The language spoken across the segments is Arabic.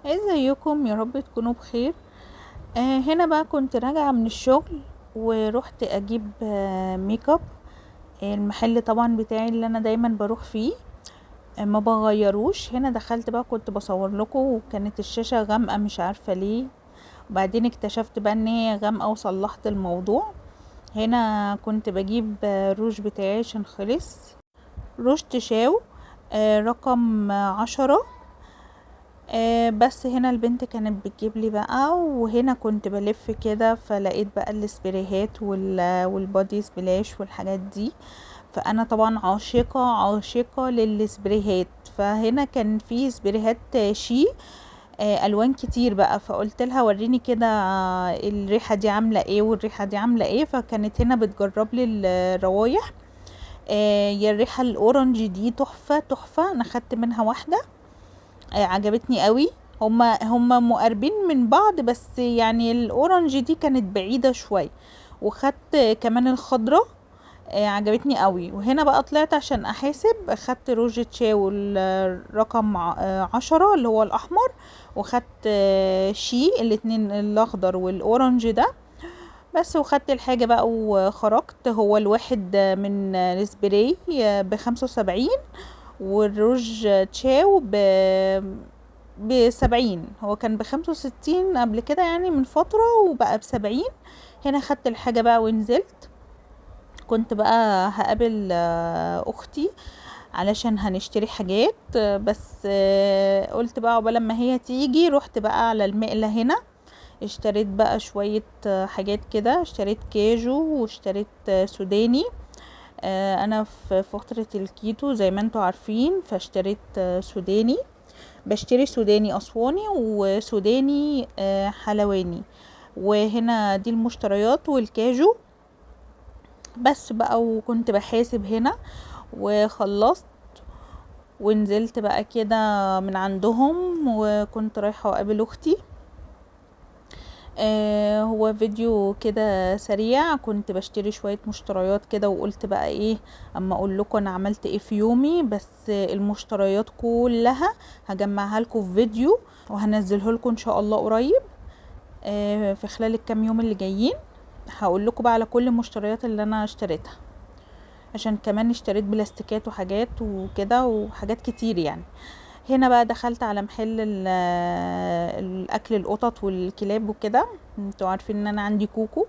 ازيكم؟ يا رب تكونوا بخير. هنا بقى كنت راجعة من الشغل ورحت اجيب ميك اب. المحل طبعا بتاعي اللي انا دايما بروح فيه. ما بغيروش. هنا دخلت بقى كنت بصور لكم وكانت الشاشة غامقة مش عارفة ليه. وبعدين اكتشفت بقى ان هي غامقة وصلحت الموضوع. هنا كنت بجيب روج بتاعي عشان خلص. روج تشاو رقم 10. بس هنا البنت كانت بتجيب لي بقى، وهنا كنت بلف كده فلقيت بقى السبريهات والبودي سبلاش والحاجات دي. فانا طبعا عاشقة للسبريهات. فهنا كان في سبريهات شي الوان كتير بقى، فقلت لها وريني كده الريحة دي عاملة ايه والريحة دي عاملة ايه. فكانت هنا بتجرب لي الروايح. يا الريحة الاورنج دي تحفة تحفة، انا خدت منها واحدة عجبتني قوي. هما مقربين من بعض، بس يعني الاورنج دي كانت بعيدة شوية. وخدت كمان الخضرة عجبتني قوي. وهنا بقى طلعت عشان احاسب، خدت روج تشاو رقم 10 اللي هو الاحمر. وخدت شي الاتنين الاخضر والاورنج ده بس. وخدت الحاجة بقى وخرجت. هو الواحد من السبراي ب75، والروج تشاو ب70. هو كان ب65 قبل كده يعني من فترة، وبقى ب70. هنا خدت الحاجة بقى ونزلت. كنت بقى هقابل اختي علشان هنشتري حاجات بس قلت بقى عقبال لما هي تيجي رحت بقى على المقلة هنا. اشتريت بقى شوية حاجات كده. اشتريت كاجو واشتريت سوداني. انا في فترة الكيتو زي ما انتوا عارفين، فاشتريت سوداني. بشتري سوداني اسواني وسوداني حلواني. وهنا دي المشتريات والكاجو بس بقى. وكنت بحاسب هنا وخلصت ونزلت بقى كده من عندهم، وكنت رايحة اقابل اختي. هو فيديو كده سريع، كنت بشتري شوية مشتريات كده وقلت بقى ايه اما اقول لكم انا عملت ايه في يومي. بس المشتريات كلها هجمعها لكم في فيديو وهنزله لكم ان شاء الله قريب. في خلال الكام يوم اللي جايين هقول لكم بقى على كل المشتريات اللي انا اشتريتها، عشان كمان اشتريت بلاستيكات وحاجات وكده وحاجات كتير يعني. هنا بقى دخلت على محل الاكل القطط والكلاب وكده. انتوا عارفين ان انا عندي كوكو.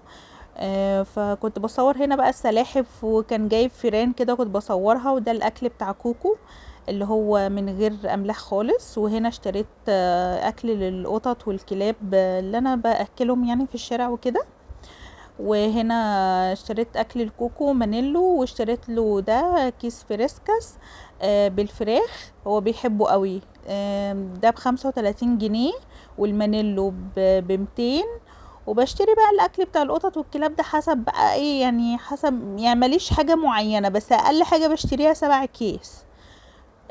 فكنت بصور هنا بقى السلاحف، وكان جايب فيران كده كنت بصورها، وده الاكل بتاع كوكو اللي هو من غير املاح خالص. وهنا اشتريت اكل للقطط والكلاب اللي انا باكلهم يعني في الشارع وكده. وهنا اشتريت اكل الكوكو مانيلو، واشتريت له ده كيس فريسكاس بالفراخ، هو بيحبه قوي. ده ب35 جنيه، والمانيلو ب200. وبشتري بقى الاكل بتاع القطط والكلاب ده حسب بقى ايه يعني، حسب يعني ماليش حاجة معينة، بس اقل حاجة بشتريها 7 كيس.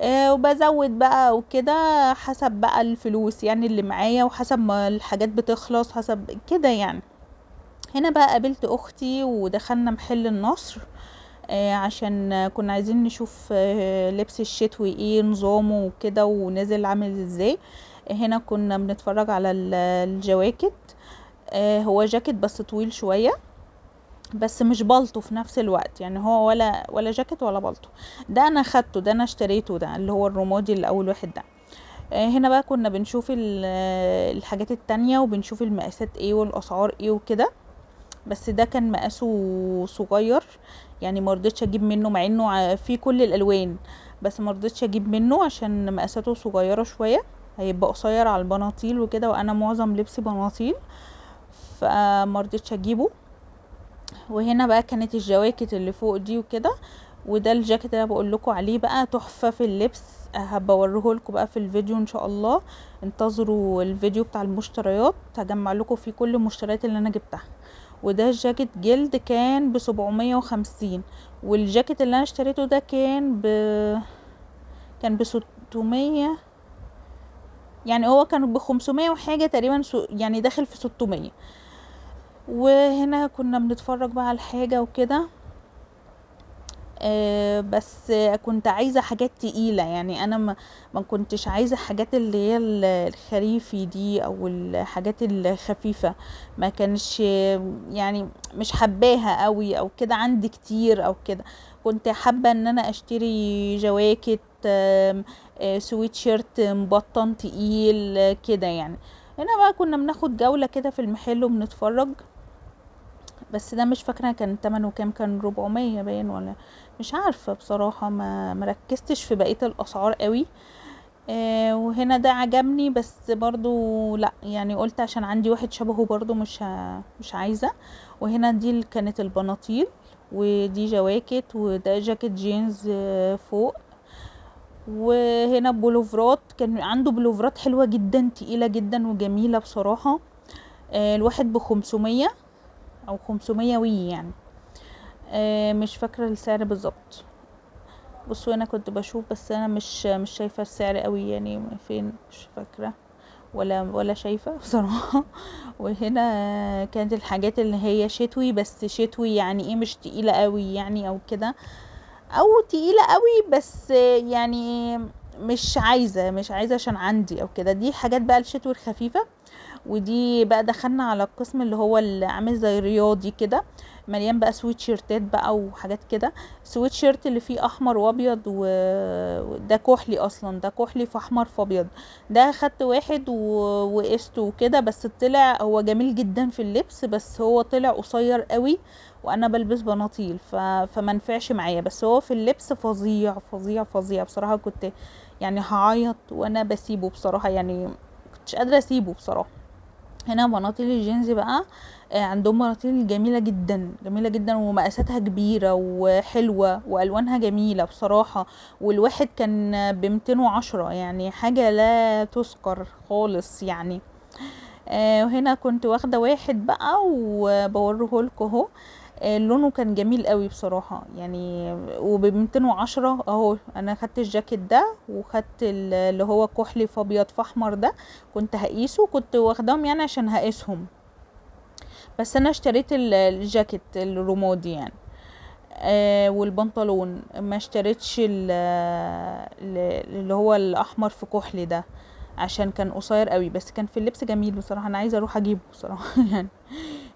وبزود بقى وكده حسب بقى الفلوس يعني اللي معايا، وحسب ما الحاجات بتخلص حسب كده يعني. هنا بقى قابلت اختي ودخلنا محل النصر عشان كنا عايزين نشوف لبس الشتوي ايه نظامه وكده ونازل عامل ازاي. هنا كنا بنتفرج على الجواكت. هو جاكيت بس طويل شوية، بس مش بالطو في نفس الوقت يعني، هو ولا جاكيت ولا بالطو. ده انا خدته، ده انا اشتريته، ده اللي هو الرمادي الاول واحد ده. هنا بقى كنا بنشوف الحاجات التانية، وبنشوف المقاسات ايه والاسعار ايه وكده. بس ده كان مقاسه صغير يعني، مرضتش اجيب منه مع انه فيه كل الالوان. بس مرضتش اجيب منه عشان مقاساته صغيرة شوية، هيبقى قصير على البناطيل وكده، وانا معظم لبسي بناطيل فمرضتش اجيبه. وهنا بقى كانت الجواكت اللي فوق دي وكده. وده الجاكيت اللي انا بقول لكم عليه بقى تحفة في اللبس، هبوريه لكم بقى في الفيديو ان شاء الله. انتظروا الفيديو بتاع المشتريات، هجمع لكم فيه كل المشتريات اللي انا جبتها. وده الجاكيت جلد كان ب750. والجاكيت اللي انا اشتريته ده كان ب600 يعني، هو كان ب500 وحاجة تقريبا، يعني داخل في 600. وهنا كنا بنتفرج بقى على الحاجة وكده. بس كنت عايزة حاجات تقيلة، يعني انا ما كنتش عايزة حاجات اللي هي الخريفي دي او الحاجات الخفيفة. ما كانش يعني مش حباها قوي او كده عندي كتير او كده. كنت حابة ان انا اشتري جواكت، سويت شيرت مبطن تقيل كده يعني. هنا بقى كنا بناخد جولة كده في المحل وبنتفرج. بس ده مش فاكرة كان تمنه كام، كان 400 باين ولا مش عارفة بصراحة. ما مركزتش في بقية الأسعار قوي. وهنا ده عجبني بس برضو لا، يعني قلت عشان عندي واحد شبهه برضو مش عايزة. وهنا دي كانت البناطيل، ودي جواكت، وده جاكيت جينز فوق. وهنا بلوفرات، كان عنده بلوفرات حلوة جدا تقيلة جدا وجميلة بصراحة. الواحد ب500 او 500 وي يعني. مش فاكرة السعر بالظبط. بصوا انا كنت بشوف بس انا مش شايفة السعر قوي يعني فين، مش فاكرة ولا شايفة بصراحة. وهنا كانت الحاجات اللي هي شتوي، بس شتوي يعني ايه، مش تقيلة قوي يعني او كده، او تقيلة قوي بس يعني مش عايزة عشان عندي او كده. دي حاجات بقى الشتوي الخفيفة. ودي بقى دخلنا على القسم اللي هو اللي عامل زي رياضي كده، مليان بقى سويت شيرتات بقى وحاجات كده. سويت شيرت اللي فيه احمر وابيض وده كحلي، اصلا ده كحلي في احمر في ابيض. ده خدت واحد وقسته وكده، بس طلع هو جميل جدا في اللبس، بس هو طلع قصير قوي وانا بلبس بناطيل فما نفعش معايا. بس هو في اللبس فظيع فظيع فظيع بصراحة. كنت يعني هعيط وانا بسيبه بصراحة، يعني كنتش قادرة اسيبه بصراحة. هنا بناطيل الجينز بقى، عندهم بناطيل جميلة جدا جميلة جدا، ومقاساتها كبيرة وحلوة والوانها جميلة بصراحة. والواحد كان ب210، يعني حاجة لا تذكر خالص يعني. وهنا كنت واخدة واحد بقى وبوريه لكم اهو. لونه كان جميل قوي بصراحة يعني. وب210 اهو. انا خدت الجاكيت ده وخدت اللي هو كحلي في ابيض في احمر ده. كنت هقيسه، كنت واخداهم يعني عشان هقيسهم. بس انا اشتريت الجاكيت الرمادي يعني. والبنطلون ما اشتريتش اللي هو الاحمر في كحلي ده، عشان كان قصير قوي. بس كان في اللبس جميل بصراحة، انا عايزة اروح اجيبه بصراحة يعني.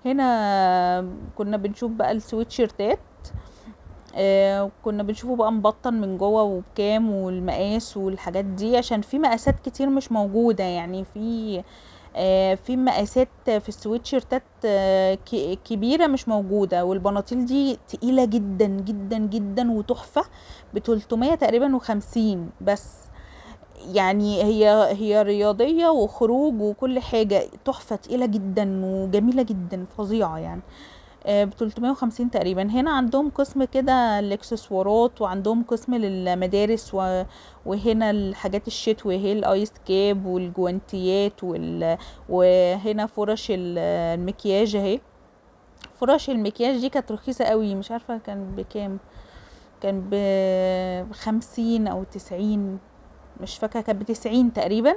هنا كنا بنشوف بقى السويتشيرتات. كنا بنشوفه بقى مبطن من جوه وبكام والمقاس والحاجات دي، عشان في مقاسات كتير مش موجودة يعني. في مقاسات في السويتشيرتات كبيرة مش موجودة. والبناطيل دي تقيلة جدا جدا جدا وتحفة، ب300 تقريبا و50 بس. يعني هي رياضية وخروج وكل حاجة، تحفة تقيلة جدا وجميلة جدا فظيعة يعني. ب350 تقريبا. هنا عندهم قسم كده الاكسسوارات، وعندهم قسم للمدارس وهنا الحاجات الشتوي، هي الايس كاب والجوانتيات وهنا فرش المكياج اهي. فرش المكياج دي كانت رخيصة قوي، مش عارفة كان بكام. كان ب50 او 90، مش فاكرة، كانت ب90 تقريبا.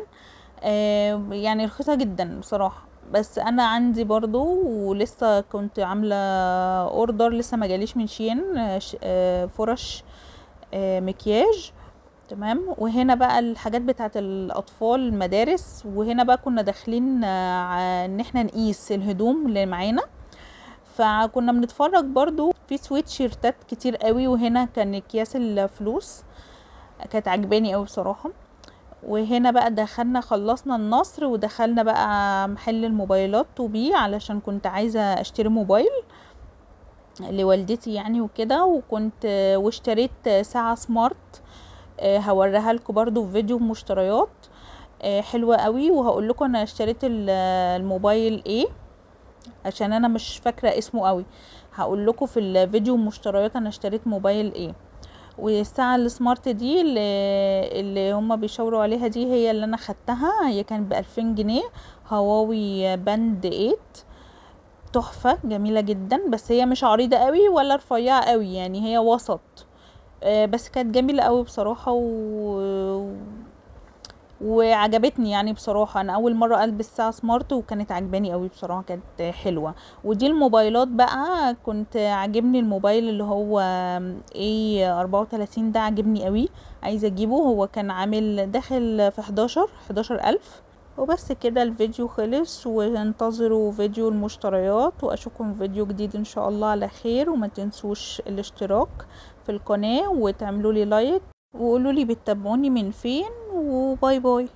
يعني رخيصة جدا بصراحة. بس انا عندي برضو ولسه كنت عاملة اوردر، لسه ما جاليش من شين، فرش مكياج. تمام. وهنا بقى الحاجات بتاعت الاطفال المدارس. وهنا بقى كنا داخلين ان احنا نقيس الهدوم اللي معانا. فكنا بنتفرج برضو في سويت شيرتات كتير قوي. وهنا كان اكياس الفلوس، كانت عجباني قوي بصراحة. وهنا بقى دخلنا، خلصنا النصر ودخلنا بقى محل الموبايلات توبي، علشان كنت عايزة اشتري موبايل لوالدتي يعني وكده. واشتريت ساعة سمارت. هوريها لكم برضو في فيديو مشتريات حلوة قوي. وهقول لكم انا اشتريت الموبايل ايه، عشان انا مش فاكرة اسمه قوي. هقول لكم في الفيديو مشتريات انا اشتريت موبايل ايه. والساعة السمارت دي اللي هما بيشاوروا عليها دي، هي اللي انا خدتها. هي كانت ب2000 جنيه، هواوي باند 8. تحفة جميلة جدا، بس هي مش عريضة قوي ولا رفيعة قوي، يعني هي وسط. بس كانت جميلة قوي بصراحة وعجبتني يعني بصراحة. انا اول مرة البس ساعة سمارت وكانت عجباني قوي بصراحة، كانت حلوة. ودي الموبايلات بقى، كنت عاجبني الموبايل اللي هو ايه 34 ده، عاجبني قوي، عايزة اجيبه. هو كان عامل داخل في 11 ألف. وبس كده الفيديو خلص، وانتظروا فيديو المشتريات، واشوفكم في فيديو جديد ان شاء الله على خير. وما تنسوش الاشتراك في القناة، وتعملوا لي لايك، وقولوا لي بتتابعوني من فين. وباي باي.